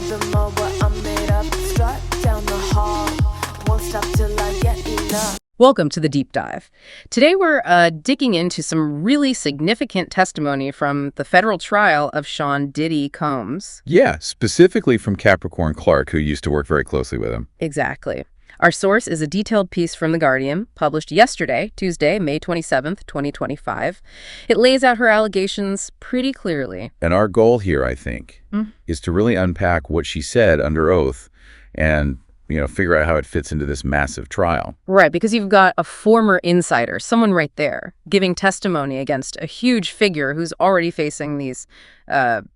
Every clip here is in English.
them all what I'm made up. Strut down the hall, won't stop till I get enough. Welcome to the Deep Dive. Today we're digging into some really significant testimony from the federal trial of Sean Diddy Combs. Yeah, specifically from Capricorn Clark, who used to work very closely with him. Exactly. Our source is a detailed piece from The Guardian, published yesterday, Tuesday, May 27th, 2025. It lays out her allegations pretty clearly. And our goal here, I think, is to really unpack what she said under oath and figure out how it fits into this massive trial. Right, because you've got a former insider, someone right there, giving testimony against a huge figure who's already facing these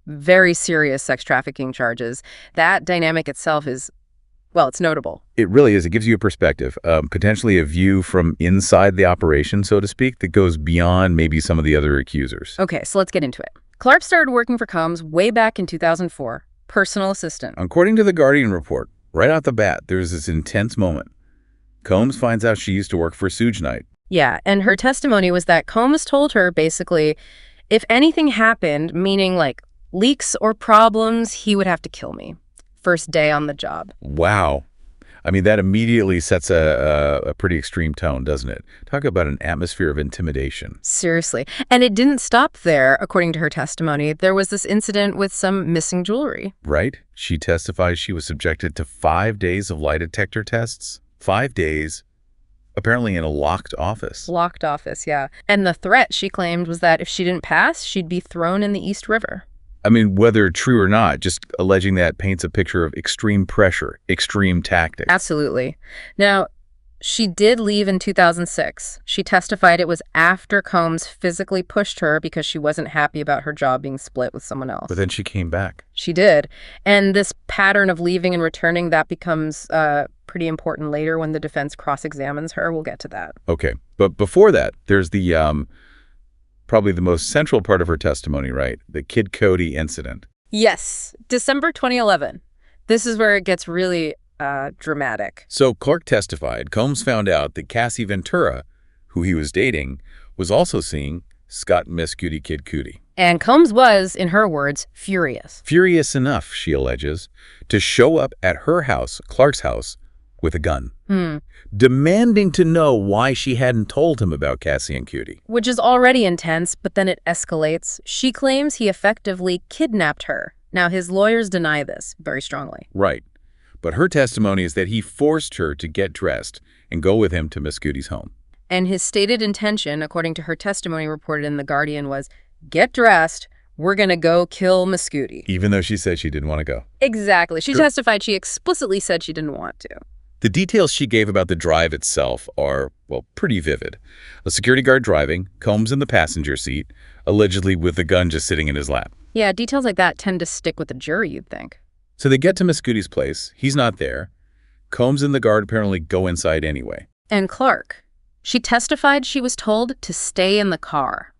very serious sex trafficking charges. That dynamic itself is, well, it's notable. It really is. It gives you a perspective, potentially a view from inside the operation, so to speak, that goes beyond maybe some of the other accusers. Okay, so let's get into it. Clark started working for Combs way back in 2004, personal assistant. According to the Guardian report, right out the bat, there's this intense moment. Combs finds out she used to work for Suge Knight. Yeah, and her testimony was that Combs told her, basically, if anything happened, meaning like leaks or problems, he would have to kill me. First day on the job. Wow. I mean, that immediately sets a pretty extreme tone, doesn't it? Talk about an atmosphere of intimidation. Seriously. And it didn't stop there, according to her testimony. There was this incident with some missing jewelry. Right? She testifies she was subjected to 5 days of lie detector tests. 5 days, apparently in a locked office. Locked office, yeah. And the threat, she claimed, was that if she didn't pass, she'd be thrown in the East River. I mean, whether true or not, just alleging that paints a picture of extreme pressure, extreme tactics. Absolutely. Now, she did leave in 2006. She testified it was after Combs physically pushed her because she wasn't happy about her job being split with someone else. But then she came back. She did. And this pattern of leaving and returning, that becomes pretty important later when the defense cross-examines her. We'll get to that. Okay. But before that, there's the probably the most central part of her testimony, right? The Kid Cudi incident. Yes. December 2011. This is where it gets really dramatic. So Clark testified Combs found out that Cassie Ventura, who he was dating, was also seeing Scott and Miss Cudi Kid Cudi. And Combs was, in her words, furious. Furious enough, she alleges, to show up at her house, Clark's house, with a gun. Demanding to know why she hadn't told him about Cassie and Cudi. Which is already intense, but then it escalates. She claims he effectively kidnapped her. Now, his lawyers deny this very strongly. Right. But her testimony is that he forced her to get dressed and go with him to Miss Cudi's home. And his stated intention, according to her testimony reported in The Guardian, was, get dressed, we're going to go kill Miss Cudi. Even though she said she didn't want to go. Exactly. She testified she explicitly said she didn't want to. The details she gave about the drive itself are, well, pretty vivid. A security guard driving, Combs in the passenger seat, allegedly with the gun just sitting in his lap. Yeah, details like that tend to stick with the jury, you'd think. So they get to Miss Cudi's place. He's not there. Combs and the guard apparently go inside anyway. And Clark. She testified she was told to stay in the car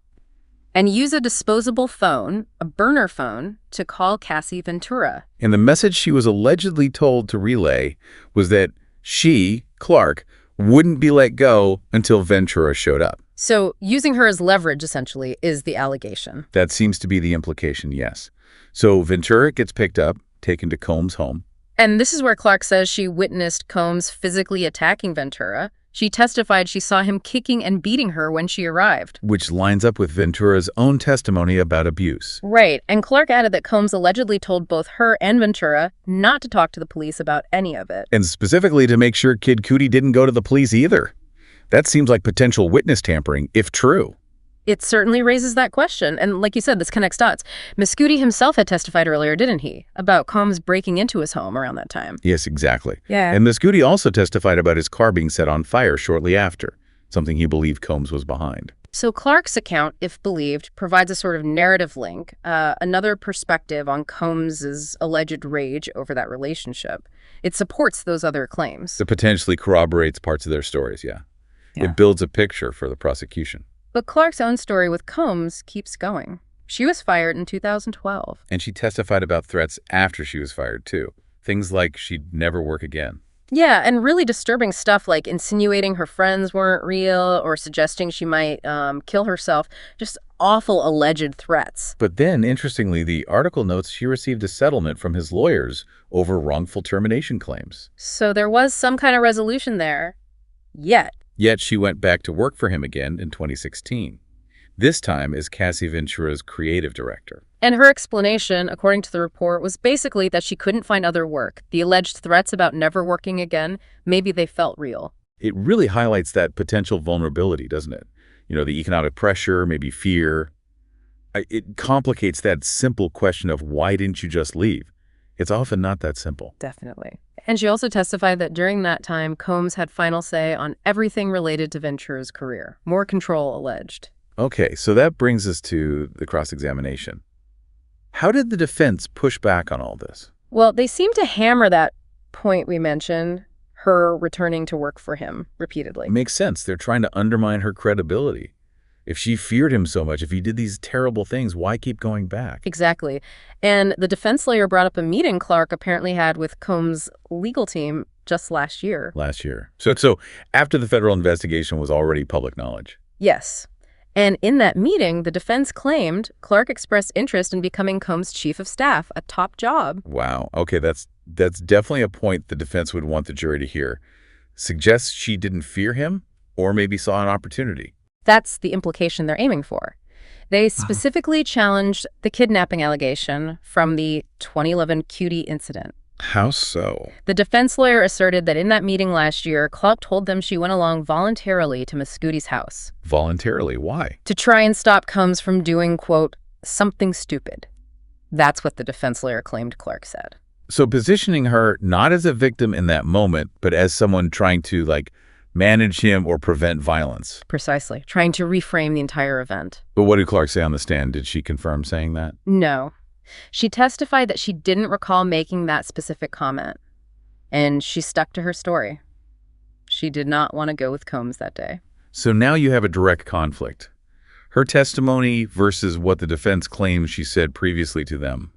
and use a disposable phone, a burner phone, to call Cassie Ventura. And the message she was allegedly told to relay was that she, Clark, wouldn't be let go until Ventura showed up. So using her as leverage, essentially, is the allegation. That seems to be the implication, yes. So Ventura gets picked up, taken to Combs' home. And this is where Clark says she witnessed Combs physically attacking Ventura. She testified she saw him kicking and beating her when she arrived. Which lines up with Ventura's own testimony about abuse. Right, and Clark added that Combs allegedly told both her and Ventura not to talk to the police about any of it. And specifically to make sure Kid Cudi didn't go to the police either. That seems like potential witness tampering, if true. It certainly raises that question. And like you said, this connects dots. Miss Cudi himself had testified earlier, didn't he? About Combs breaking into his home around that time. Yes, exactly. Yeah. And Miss Cudi also testified about his car being set on fire shortly after, something he believed Combs was behind. So Clark's account, if believed, provides a sort of narrative link, another perspective on Combs's alleged rage over that relationship. It supports those other claims. It potentially corroborates parts of their stories, yeah. It builds a picture for the prosecution. But Clark's own story with Combs keeps going. She was fired in 2012. And she testified about threats after she was fired, too. Things like she'd never work again. Yeah, and really disturbing stuff like insinuating her friends weren't real or suggesting she might kill herself. Just awful alleged threats. But then, interestingly, the article notes she received a settlement from his lawyers over wrongful termination claims. So there was some kind of resolution there. Yet she went back to work for him again in 2016, this time as Cassie Ventura's creative director. And her explanation, according to the report, was basically that she couldn't find other work. The alleged threats about never working again, maybe they felt real. It really highlights that potential vulnerability, doesn't it? You know, the economic pressure, maybe fear. It complicates that simple question of why didn't you just leave? It's often not that simple. Definitely. And she also testified that during that time, Combs had final say on everything related to Ventura's career. More control alleged. Okay, so that brings us to the cross-examination. How did the defense push back on all this? Well, they seem to hammer that point we mentioned, her returning to work for him repeatedly. It makes sense. They're trying to undermine her credibility. If she feared him so much, if he did these terrible things, why keep going back? Exactly. And the defense lawyer brought up a meeting Clark apparently had with Combs' legal team just last year. So after the federal investigation was already public knowledge. Yes. And in that meeting, the defense claimed Clark expressed interest in becoming Combs' chief of staff, a top job. Wow. Okay, that's definitely a point the defense would want the jury to hear. Suggests she didn't fear him or maybe saw an opportunity. That's the implication they're aiming for. They specifically challenged the kidnapping allegation from the 2011 Cudi incident. How so? The defense lawyer asserted that in that meeting last year, Clark told them she went along voluntarily to Miss Cudi's house. Voluntarily? Why? To try and stop Combs from doing, quote, something stupid. That's what the defense lawyer claimed Clark said. So positioning her not as a victim in that moment, but as someone trying to, manage him or prevent violence. Precisely. Trying to reframe the entire event. But what did Clark say on the stand? Did she confirm saying that? No. She testified that she didn't recall making that specific comment. And she stuck to her story. She did not want to go with Combs that day. So now you have a direct conflict. Her testimony versus what the defense claims she said previously to them.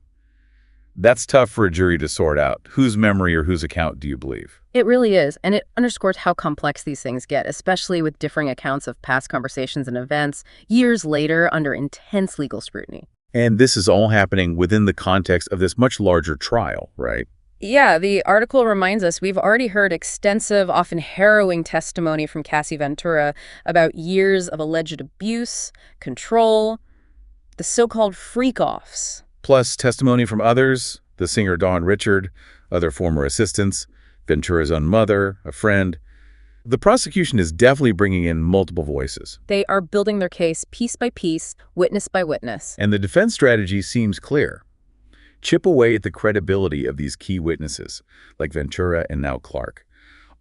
That's tough for a jury to sort out. Whose memory or whose account do you believe? It really is, and it underscores how complex these things get, especially with differing accounts of past conversations and events years later under intense legal scrutiny. And this is all happening within the context of this much larger trial, right? Yeah, the article reminds us we've already heard extensive, often harrowing testimony from Cassie Ventura about years of alleged abuse, control, the so-called freak-offs. Plus testimony from others, the singer Dawn Richard, other former assistants, Ventura's own mother, a friend. The prosecution is definitely bringing in multiple voices. They are building their case piece by piece, witness by witness. And the defense strategy seems clear. Chip away at the credibility of these key witnesses, like Ventura and now Clark.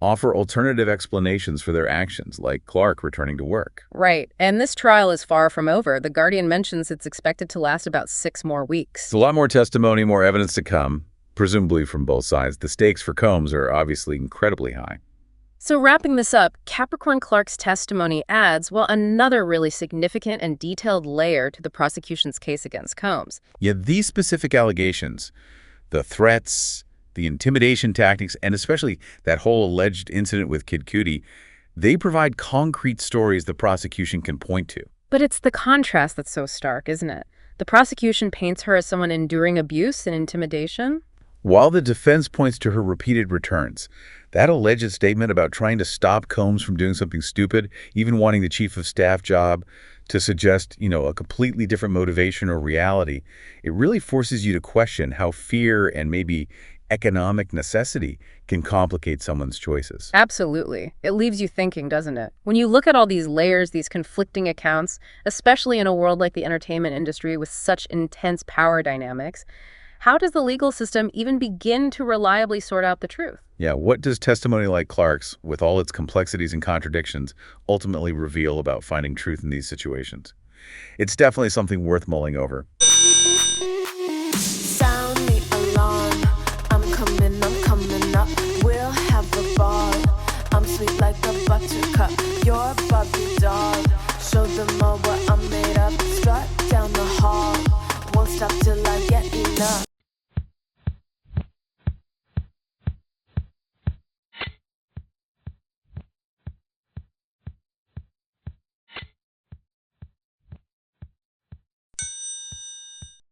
Offer alternative explanations for their actions, like Clark returning to work. Right. And this trial is far from over. The Guardian mentions it's expected to last about 6 more weeks. There's a lot more testimony, more evidence to come, presumably from both sides. The stakes for Combs are obviously incredibly high. So wrapping this up, Capricorn Clark's testimony adds, another really significant and detailed layer to the prosecution's case against Combs. Yet these specific allegations, the threats, the intimidation tactics, and especially that whole alleged incident with Kid Cudi, they provide concrete stories the prosecution can point to. But it's the contrast that's so stark, isn't it? The prosecution paints her as someone enduring abuse and intimidation. While the defense points to her repeated returns, that alleged statement about trying to stop Combs from doing something stupid, even wanting the chief of staff job, to suggest, a completely different motivation or reality, it really forces you to question how fear and maybe economic necessity can complicate someone's choices. Absolutely. It leaves you thinking, doesn't it? When you look at all these layers, these conflicting accounts, especially in a world like the entertainment industry with such intense power dynamics, how does the legal system even begin to reliably sort out the truth? Yeah, what does testimony like Clark's, with all its complexities and contradictions, ultimately reveal about finding truth in these situations? It's definitely something worth mulling over. Sound the alarm. I'm coming up. We'll have a ball. I'm sweet like a buttercup. You're a Barbie doll. Show them all what I'm made of. Strut down the hall. Won't stop till I get enough.